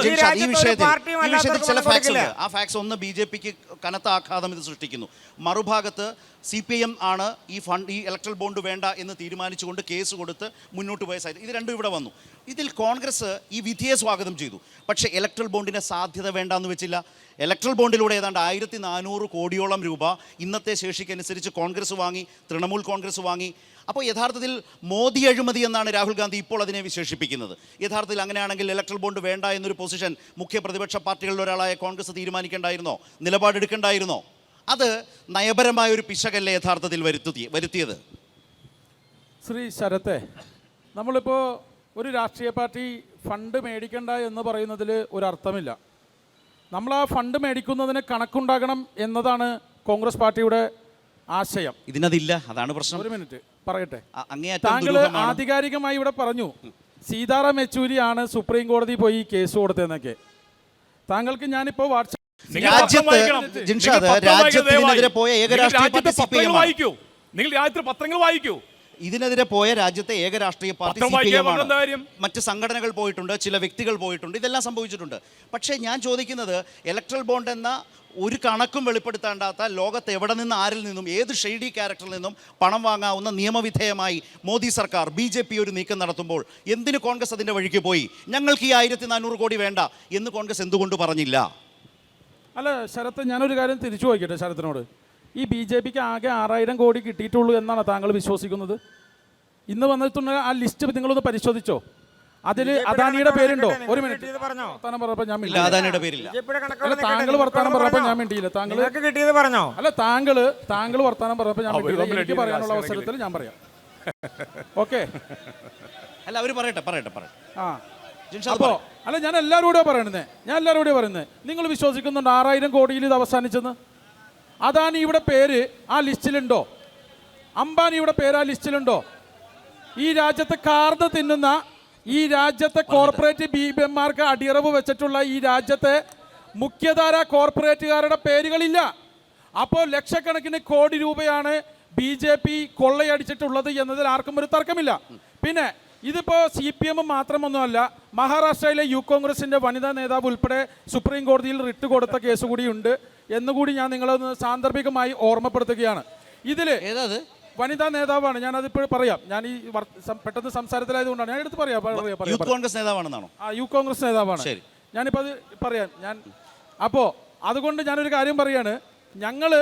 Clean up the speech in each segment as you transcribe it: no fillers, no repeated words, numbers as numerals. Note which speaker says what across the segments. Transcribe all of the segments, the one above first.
Speaker 1: ഈ വിഷയത്തിൽ ചില ഫാക്സ് ഉണ്ട്. ആ ഫാക്സ് ഒന്ന് BJPക്ക് കനത്ത ആഘാതം ഇത് സൃഷ്ടിക്കുന്നു. മറുഭാഗത്ത് CPM ആണ് ഈ ഇലക്ട്രൽ ബോണ്ട് വേണ്ട എന്ന് തീരുമാനിച്ചുകൊണ്ട് കേസ് കൊടുത്ത് മുന്നോട്ട് പോയ സാഹചര്യം. ഇത് രണ്ടും ഇവിടെ വന്നു. ഇതിൽ കോൺഗ്രസ് ഈ വിധിയെ സ്വാഗതം ചെയ്തു. പക്ഷേ ഇലക്ട്രൽ ബോണ്ടിൻ്റെ സാധ്യത വേണ്ടാന്ന് വെച്ചില്ല. ഇലക്ട്രൽ ബോണ്ടിലൂടെ ഏതാണ്ട് 1400 കോടിയോളം രൂപ ഇന്നത്തെ ശേഷിക്കനുസരിച്ച് കോൺഗ്രസ് വാങ്ങി, തൃണമൂൽ കോൺഗ്രസ് വാങ്ങി. അപ്പോൾ യഥാർത്ഥത്തിൽ മോദി അഴിമതി എന്നാണ് രാഹുൽ ഗാന്ധി ഇപ്പോൾ അതിനെ വിശേഷിപ്പിക്കുന്നത്. യഥാർത്ഥത്തിൽ അങ്ങനെയാണെങ്കിൽ ഇലക്ട്രൽ ബോണ്ട് വേണ്ട എന്നൊരു പൊസിഷൻ മുഖ്യ പ്രതിപക്ഷ പാർട്ടികളിൽ ഒരാളായ കോൺഗ്രസ് തീരുമാനിക്കേണ്ടായിരുന്നോ? നിലപാടെടുക്കേണ്ടായിരുന്നോ? അത് നയപരമായ ഒരു പിശകല്ലേ യഥാർത്ഥത്തിൽ വരുത്തിയത്?
Speaker 2: ശ്രീ ശരത്തെ, നമ്മളിപ്പോൾ ഒരു രാഷ്ട്രീയ പാർട്ടി ഫണ്ട് മേടിക്കണ്ട എന്ന് പറയുന്നതിൽ ഒരർത്ഥമില്ല. നമ്മൾ ആ ഫണ്ട് മേടിക്കുന്നതിന് കണക്കുണ്ടാകണം എന്നതാണ് കോൺഗ്രസ് പാർട്ടിയുടെ ആശയം.
Speaker 1: ഇതിനതില്ല, അതാണ് പ്രശ്നം.
Speaker 2: ഒരു മിനിറ്റ് പറയട്ടെ. താങ്കൾ ആധികാരികമായി ഇവിടെ പറഞ്ഞു സീതാറാം യെച്ചൂരിയാണ് സുപ്രീം കോടതി പോയി കേസ് കൊടുത്തതെന്നൊക്കെ. താങ്കൾക്ക് ഞാനിപ്പോൾ
Speaker 1: രാജ്യത്തിനെതിരെ പോയ ഏക രാഷ്ട്രീയ പാർട്ടി മറ്റ് സംഘടനകൾ പോയിട്ടുണ്ട്, ചില വ്യക്തികൾ പോയിട്ടുണ്ട്, ഇതെല്ലാം സംഭവിച്ചിട്ടുണ്ട്. പക്ഷേ ഞാൻ ചോദിക്കുന്നത്, ഇലക്ട്രൽ ബോണ്ട് എന്ന ഒരു കണക്കും വെളിപ്പെടുത്താണ്ടാത്ത ലോകത്ത് എവിടെ നിന്ന്, ആരിൽ നിന്നും, ഏത് ഷെയ്ഡി ക്യാരക്ടറിൽ നിന്നും പണം വാങ്ങാവുന്ന നിയമവിധേയമായി മോദി സർക്കാർ BJP ഒരു നീക്കം നടത്തുമ്പോൾ എന്തിന് കോൺഗ്രസ് അതിൻ്റെ വഴിക്ക് പോയി? ഞങ്ങൾക്ക് ഈ 1400 കോടി വേണ്ട എന്ന് കോൺഗ്രസ് എന്തുകൊണ്ട് പറഞ്ഞില്ല?
Speaker 2: അല്ല ശരത്ത്, ഞാനൊരു കാര്യം തിരിച്ചു ചോദിക്കട്ടെ ശരത്തിനോട്. ഈ BJPക്ക് ആകെ 6000 കോടി കിട്ടിയിട്ടുള്ളൂ എന്നാണ് താങ്കൾ വിശ്വസിക്കുന്നത്? ഇന്ന് വന്നിട്ടുള്ള ആ ലിസ്റ്റ് നിങ്ങളൊന്ന് പരിശോധിച്ചോ? അതിൽ അദാനിയുടെ പേരുണ്ടോ? ഒരു മിനിറ്റ് വർത്താനം പറഞ്ഞപ്പോൾ ഞാൻ മിണ്ടിയില്ല. താങ്കൾ വർത്താനം പറഞ്ഞപ്പോൾ ഞാൻ മിണ്ടിയില്ല. താങ്കൾ അല്ല താങ്കൾ വർത്താനം പറഞ്ഞപ്പോൾ ഞാൻ മിണ്ടിയില്ല. എനിക്ക് പറയാനുള്ള അവസരത്തിൽ ഞാൻ പറയാം. ഓക്കെ,
Speaker 1: അല്ല അവർ പറയട്ടെ.
Speaker 2: ആ അപ്പോൾ അല്ല, ഞാൻ എല്ലാവരോടും പറയുന്നത്. നിങ്ങൾ വിശ്വസിക്കുന്നുണ്ട് 6000 കോടിയിൽ ഇത് അവസാനിച്ചെന്ന്? അദാനിയുടെ പേര് ആ ലിസ്റ്റിലുണ്ടോ? അംബാനിയുടെ പേര് ആ ലിസ്റ്റിലുണ്ടോ? ഈ രാജ്യത്തെ കാർന്ന് തിന്നുന്ന, ഈ രാജ്യത്തെ കോർപ്പറേറ്റ് BBMമാർക്ക് അടിയറവ് വെച്ചിട്ടുള്ള ഈ രാജ്യത്തെ മുഖ്യധാര കോർപ്പറേറ്റുകാരുടെ പേരുകളില്ല. അപ്പോൾ ലക്ഷക്കണക്കിന് കോടി രൂപയാണ് BJP കൊള്ളയടിച്ചിട്ടുള്ളത് എന്നതിൽ ആർക്കും ഒരു തർക്കമില്ല. പിന്നെ ഇതിപ്പോൾ CPM മാത്രമൊന്നുമല്ല, മഹാരാഷ്ട്രയിലെ യൂത്ത് കോൺഗ്രസിൻ്റെ വനിതാ നേതാവ് ഉൾപ്പെടെ സുപ്രീം കോടതിയിൽ റിട്ട് കൊടുത്ത കേസ് കൂടിയുണ്ട് എന്നുകൂടി ഞാൻ നിങ്ങളൊന്ന് സാന്ദർഭികമായി ഓർമ്മപ്പെടുത്തുകയാണ്. ഇതിൽ വനിതാ നേതാവാണ്, ഞാനതിപ്പോൾ പറയാം. ഞാൻ ഈ പെട്ടെന്ന് സംസാരത്തിലായതുകൊണ്ടാണ് ഞാൻ എടുത്ത് പറയാം.
Speaker 1: യൂത്ത് കോൺഗ്രസ് നേതാവാണെന്നാണോ?
Speaker 2: ആ, യൂത്ത് കോൺഗ്രസ് നേതാവാണ്. ഞാനിപ്പോൾ അത് പറയാം. അപ്പോൾ അതുകൊണ്ട് ഞാനൊരു കാര്യം പറയാണ്, ഞങ്ങൾ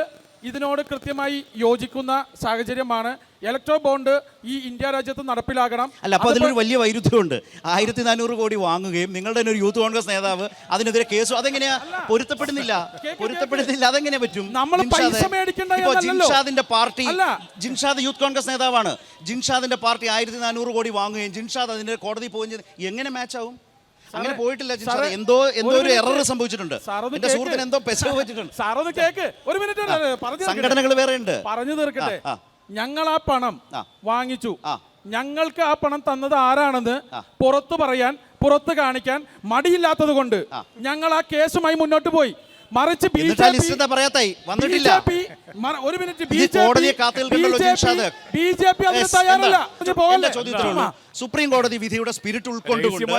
Speaker 2: ഇതിനോട് കൃത്യമായി യോജിക്കുന്ന സാഹചര്യമാണ്. ഇലക്ട്രോ ബോണ്ട് ഈ ഇന്ത്യ രാജ്യത്ത് നടപ്പിലാകണം.
Speaker 1: അല്ല, അപ്പോൾ അതിലൊരു വലിയ വൈരുദ്ധ്യമുണ്ട്. 1400 കോടി വാങ്ങുകയും നിങ്ങളുടെ ഒരു യൂത്ത് കോൺഗ്രസ് നേതാവ് അതിനെതിരെ കേസ്, അതെങ്ങനെയാ പൊരുത്തപ്പെടുന്നില്ല? അതെങ്ങനെ പറ്റും?
Speaker 2: നമ്മൾ പൈസ മേടിക്കേണ്ട.
Speaker 1: ജിൻഷാദിന്റെ പാർട്ടി, ജിൻഷാദ് യൂത്ത് കോൺഗ്രസ് നേതാവാണ്. ജിൻഷാദിന്റെ പാർട്ടി 1400 കോടി വാങ്ങുകയും ജിൻഷാദ് അതിന്റെ കോടതി പോവുകയും ചെയ്ത് എങ്ങനെ മാച്ച് ആവും? അങ്ങനെ പോയിട്ടില്ല. എന്തോ ഒരു എറർ സംഭവിച്ചിട്ടുണ്ട്. എന്റെ സുഹൃത്തിന് എന്തോ പെശക് പറ്റിയിട്ടുണ്ട്.
Speaker 2: ഒരു മിനിറ്റ്,
Speaker 1: സംഘടനകൾ വേറെ ഉണ്ട്.
Speaker 2: പറഞ്ഞു തീർക്കട്ടെ. ഞങ്ങൾ ആ പണം വാങ്ങിച്ചു. ഞങ്ങൾക്ക് ആ പണം തന്നത് ആരാണെന്ന് പുറത്ത് കാണിക്കാൻ മടിയില്ലാത്തത് കൊണ്ട് ഞങ്ങൾ ആ കേസുമായി മുന്നോട്ട് പോയി. മറിച്ച്
Speaker 1: സുപ്രീം കോടതി വിധിയുടെ സ്പിരിറ്റ് ഉൾക്കൊണ്ടുകൊണ്ട്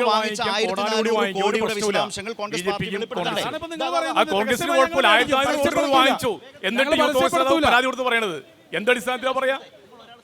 Speaker 1: വാങ്ങിച്ച 1400 കോടിയുടെ വിശദാംശങ്ങൾ കോൺഗ്രസ്
Speaker 3: എന്തടിസ്ഥാനത്തിലാ പറയാ?